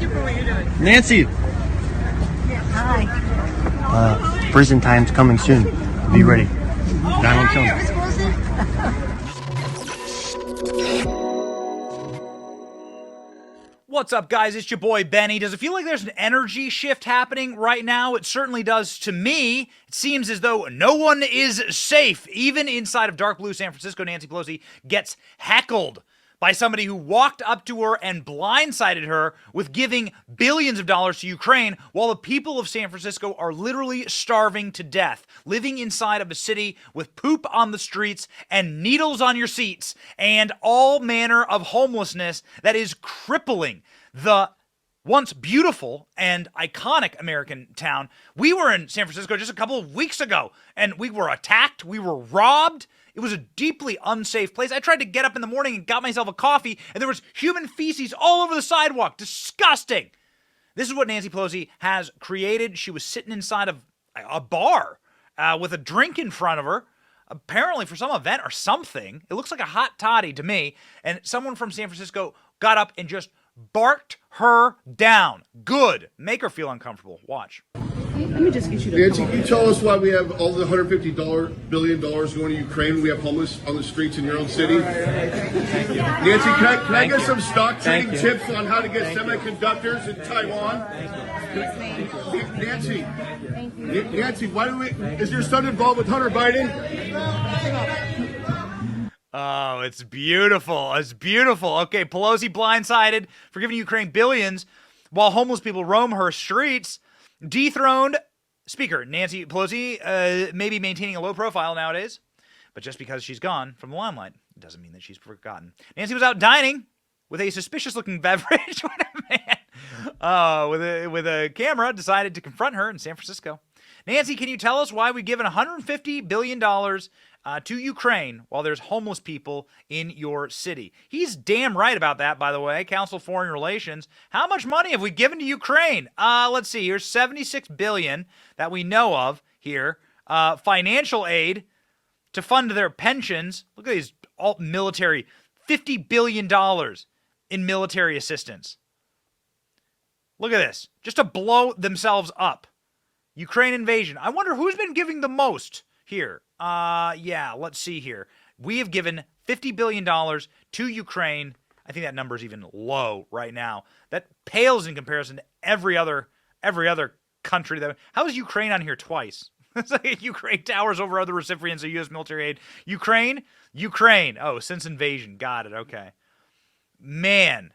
you for what you're doing. Nancy. Hi. Prison time's coming soon. Be ready. Not on film. What's up, guys? It's your boy Benny. Does it feel like there's an energy shift happening right now? It certainly does to me. It seems as though no one is safe. Even inside of dark blue San Francisco, Nancy Pelosi gets heckled by somebody who walked up to her and blindsided her with giving billions of dollars to Ukraine, while the people of San Francisco are literally starving to death, living inside of a city with poop on the streets and needles on your seats and all manner of homelessness that is crippling the once beautiful and iconic American town. We were in San Francisco just a couple of weeks ago, and we were attacked, we were robbed. It was a deeply unsafe place. I tried to get up in the morning and got myself a coffee, and there was human feces all over the sidewalk. Disgusting. This is what Nancy Pelosi has created. She was sitting inside of a bar with a drink in front of her, apparently for some event or something. It looks like a hot toddy to me, and someone from San Francisco got up and just barked her down. Good. Make her feel uncomfortable. Watch. Let me just get you to Nancy, can you tell us why we have all the $150 billion going to Ukraine? We have homeless on the streets in your own city. Thank you. Nancy, can I get some stock trading tips on how to get semiconductors in Taiwan? Nancy, why do we? Is your son involved with Hunter Biden? Oh, it's beautiful. It's beautiful. Okay, Pelosi blindsided for giving Ukraine billions while homeless people roam her streets. Dethroned Speaker Nancy Pelosi may be maintaining a low profile nowadays, but just because she's gone from the limelight doesn't mean that she's forgotten. Nancy was out dining with a suspicious-looking beverage when a man with a camera decided to confront her in San Francisco. Nancy, can you tell us why we've given $150 billion to Ukraine while there's homeless people in your city? He's damn right about that, by the way. Council of Foreign Relations. How much money have we given to Ukraine? Let's see. Here's $76 billion that we know of here. Financial aid to fund their pensions. Look at these all military. $50 billion in military assistance. Look at this. Just to blow themselves up. Ukraine invasion. I wonder who's been giving the most here. Yeah, let's see here. We have given $50 billion to Ukraine. I think that number is even low right now. That pales in comparison to every other country. How is Ukraine on here twice? It's like Ukraine towers over other recipients of U.S. military aid. Ukraine. Oh, since invasion. Got it. Okay. Man.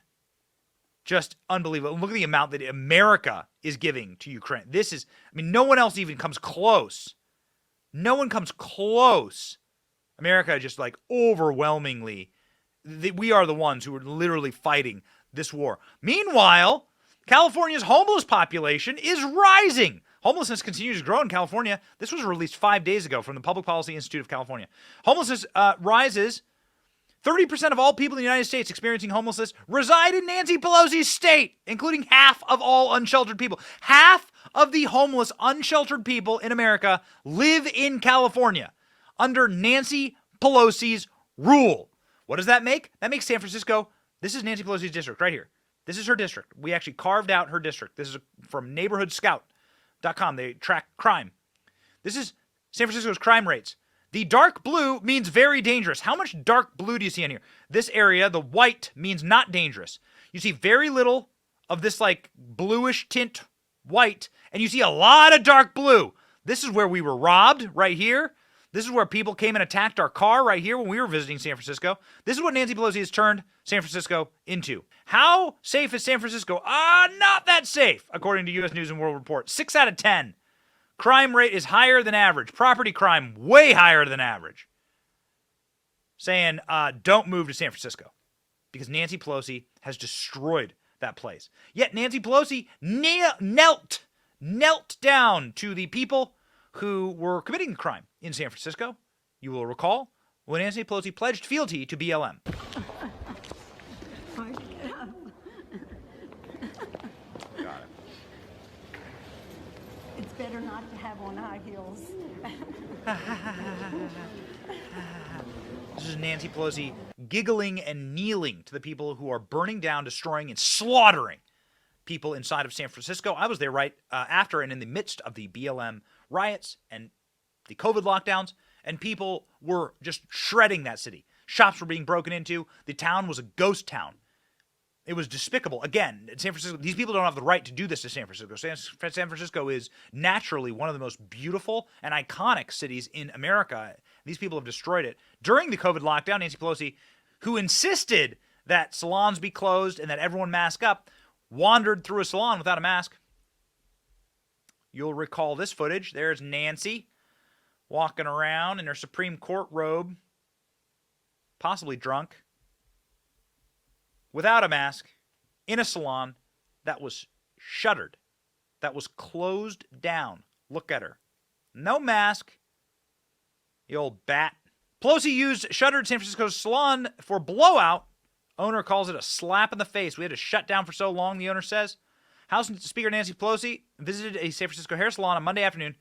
Just unbelievable. Look at the amount that America is giving to Ukraine. This is, no one else even comes close. No one comes close. America just overwhelmingly, we are the ones who are literally fighting this war. Meanwhile, California's homeless population is rising. Homelessness continues to grow in California. This was released 5 days ago from the Public Policy Institute of California. Homelessness rises. 30% of all people in the United States experiencing homelessness reside in Nancy Pelosi's state, including half of all unsheltered people. Half of the homeless, unsheltered people in America live in California under Nancy Pelosi's rule. What does that make? That makes San Francisco, this is Nancy Pelosi's district right here. This is her district. We actually carved out her district. This is from neighborhoodscout.com. They track crime. This is San Francisco's crime rates. The dark blue means very dangerous. How much dark blue do you see in here? This area, the white, means not dangerous. You see very little of this bluish tint white, and you see a lot of dark blue. This is where we were robbed, right here. This is where people came and attacked our car right here when we were visiting San Francisco. This is what Nancy Pelosi has turned San Francisco into. How safe is San Francisco? Not that safe, according to U.S. News and World Report. 6 out of 10. Crime rate is higher than average. Property crime, way higher than average. Saying, don't move to San Francisco. Because Nancy Pelosi has destroyed that place. Yet Nancy Pelosi knelt down to the people who were committing crime in San Francisco. You will recall when Nancy Pelosi pledged fealty to BLM. It's better not to have on high heels. This is Nancy Pelosi giggling and kneeling to the people who are burning down, destroying, and slaughtering people inside of San Francisco. I was there right after and in the midst of the BLM riots and the COVID lockdowns, and people were just shredding that city. Shops were being broken into. The town was a ghost town. It was despicable. Again, San Francisco, these people don't have the right to do this to San Francisco. San Francisco is naturally one of the most beautiful and iconic cities in America. These people have destroyed it. During the COVID lockdown, Nancy Pelosi, who insisted that salons be closed and that everyone mask up, wandered through a salon without a mask. You'll recall this footage. There's Nancy walking around in her Supreme Court robe, possibly drunk, without a mask, in a salon that was shuttered, that was closed down. Look at her. No mask. The old bat. Pelosi used shuttered San Francisco's salon for blowout. Owner calls it a slap in the face. We had to shut down for so long, the owner says. House Speaker Nancy Pelosi visited a San Francisco hair salon on Monday afternoon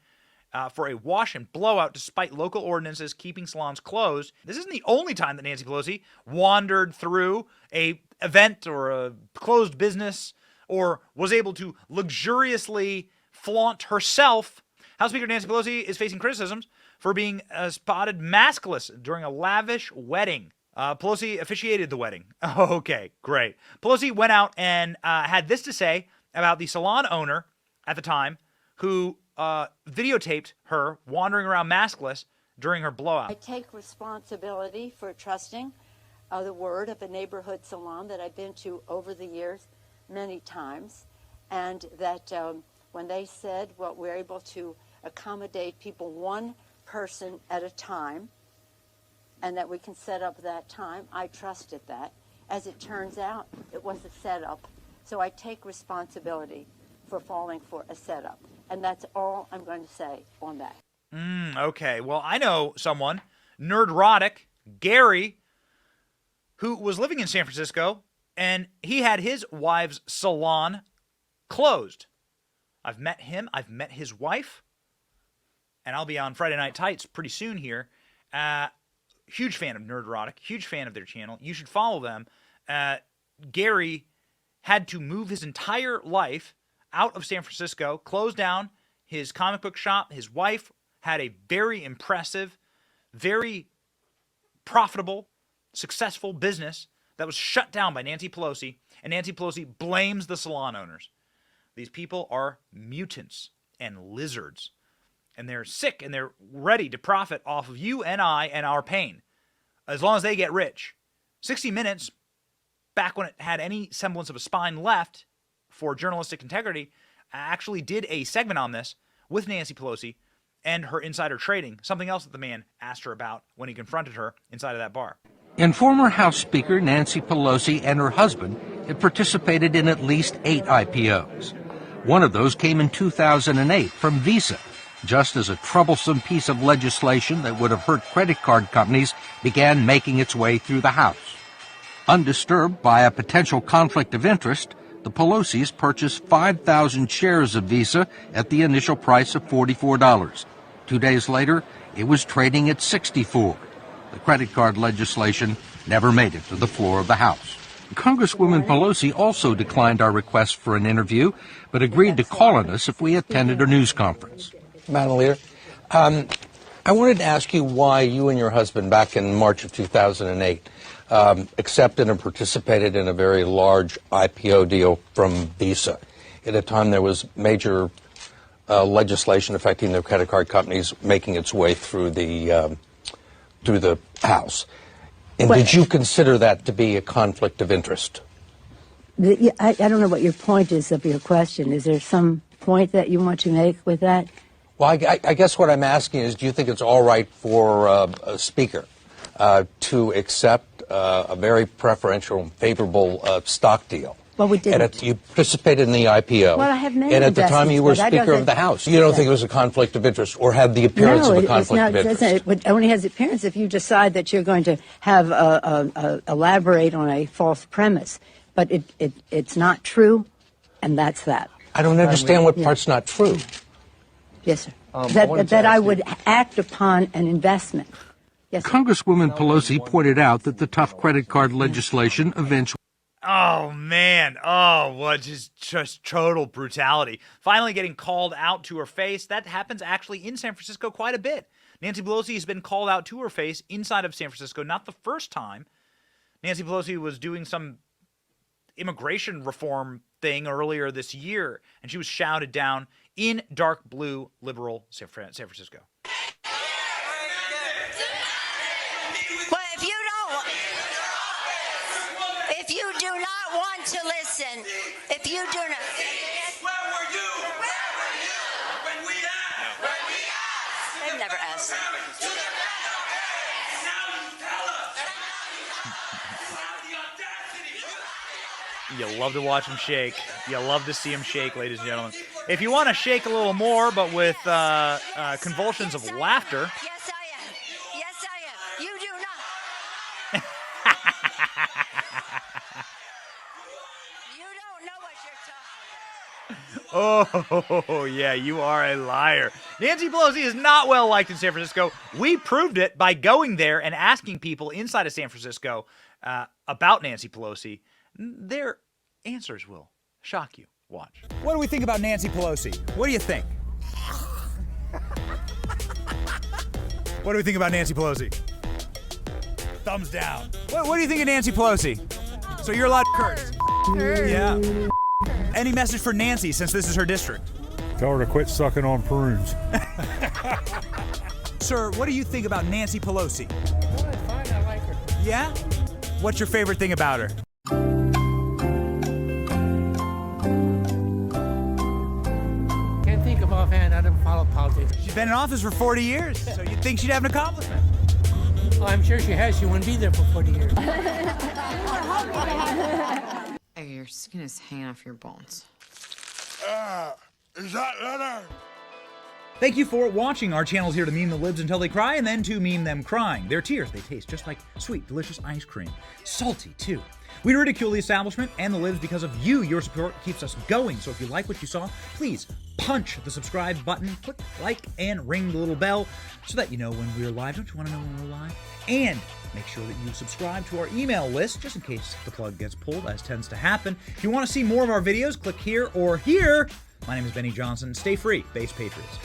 for a wash and blowout despite local ordinances keeping salons closed. This isn't the only time that Nancy Pelosi wandered through a event or a closed business or was able to luxuriously flaunt herself. House Speaker Nancy Pelosi is facing criticisms for being spotted maskless during a lavish wedding. Pelosi officiated the wedding. Okay, great. Pelosi went out and had this to say about the salon owner at the time who videotaped her wandering around maskless during her blowout. I take responsibility for trusting the word of a neighborhood salon that I've been to over the years many times, and that when they said, well, we're able to accommodate people one person at a time, and that we can set up that time, I trusted that. As it turns out, it was a setup. So I take responsibility for falling for a setup. And that's all I'm going to say on that. Okay. Well, I know someone, Nerdrotic, Gary, who was living in San Francisco, and he had his wife's salon closed. I've met him. I've met his wife. And I'll be on Friday Night Tights pretty soon here. Huge fan of Nerdrotic. Huge fan of their channel. You should follow them. Gary had to move his entire life out of San Francisco, closed down his comic book shop. His wife had a very impressive, very profitable, successful business that was shut down by Nancy Pelosi, and Nancy Pelosi blames the salon owners. These people are mutants and lizards, and they're sick, and they're ready to profit off of you and I and our pain, as long as they get rich. 60 Minutes, back when it had any semblance of a spine left for journalistic integrity, actually did a segment on this with Nancy Pelosi and her insider trading, something else that the man asked her about when he confronted her inside of that bar. And former House Speaker Nancy Pelosi and her husband had participated in at least 8 IPOs. One of those came in 2008 from Visa, just as a troublesome piece of legislation that would have hurt credit card companies began making its way through the House. Undisturbed by a potential conflict of interest, the Pelosi's purchased 5,000 shares of Visa at the initial price of $44. 2 days later, it was trading at $64. The credit card legislation never made it to the floor of the House. Congresswoman Pelosi also declined our request for an interview, but agreed to call on us if we attended a news conference. Madam Leader, I wanted to ask you why you and your husband, back in March of 2008, accepted and participated in a very large IPO deal from Visa. At a time there was major legislation affecting the credit card companies making its way through the House. And did you consider that to be a conflict of interest? I don't know what your point is of your question. Is there some point that you want to make with that? Well, I guess what I'm asking is, do you think it's all right for a speaker to accept a very preferential, favorable stock deal? Well, we didn't. And you participated in the IPO. Well, I have many and at the time you were investments, but Speaker of the House. You don't think it was a conflict of interest or had the appearance of a conflict of interest? No, it only has the appearance if you decide that you're going to have elaborate on a false premise. But it's not true, and that's that. I don't understand what part's not true. Yes, sir. That I would act upon an investment. Yes, sir. Congresswoman Pelosi pointed out that the tough credit card legislation eventually Oh, man. Oh, what just total brutality. Finally getting called out to her face. That happens actually in San Francisco quite a bit. Nancy Pelosi has been called out to her face inside of San Francisco. Not the first time. Nancy Pelosi was doing some immigration reform thing earlier this year, and she was shouted down in dark blue liberal San Francisco. Well, if you do not want to listen, if you do not. Where were you? Where were you? When we asked. When we asked. They've never asked. Now you tell us. You have the audacity. You love to watch him shake. You love to see him shake, ladies and gentlemen. If you want to shake a little more, but with convulsions of laughter. Yes, I am. Yes, I am. You do not. You don't know what you're talking about. Oh, yeah, you are a liar. Nancy Pelosi is not well liked in San Francisco. We proved it by going there and asking people inside of San Francisco about Nancy Pelosi. Their answers will shock you. Watch. What do we think about Nancy Pelosi? What do you think? What do we think about Nancy Pelosi? Thumbs down. What do you think of Nancy Pelosi? So you're allowed to curse. Yeah. Any message for Nancy since this is her district? Tell her to quit sucking on prunes. Sir, what do you think about Nancy Pelosi? Oh, it's fine. I like her. Yeah? What's your favorite thing about her? Can't think of offhand. I don't follow politics. She's been in office for 40 years, so you'd think she'd have an accomplishment. Oh, I'm sure she has. She wouldn't be there for 40 years. Oh, your skin is hanging off your bones. Is that letter? Thank you for watching. Our channel's here to meme the libs until they cry and then to meme them crying. Their tears, they taste just like sweet, delicious ice cream. Salty, too. We ridicule the establishment and the libs because of you. Your support keeps us going. So if you like what you saw, please punch the subscribe button, click like, and ring the little bell so that you know when we're live. Don't you want to know when we're live? And make sure that you subscribe to our email list just in case the plug gets pulled, as tends to happen. If you want to see more of our videos, click here or here. My name is Benny Johnson. Stay free, Base Patriots.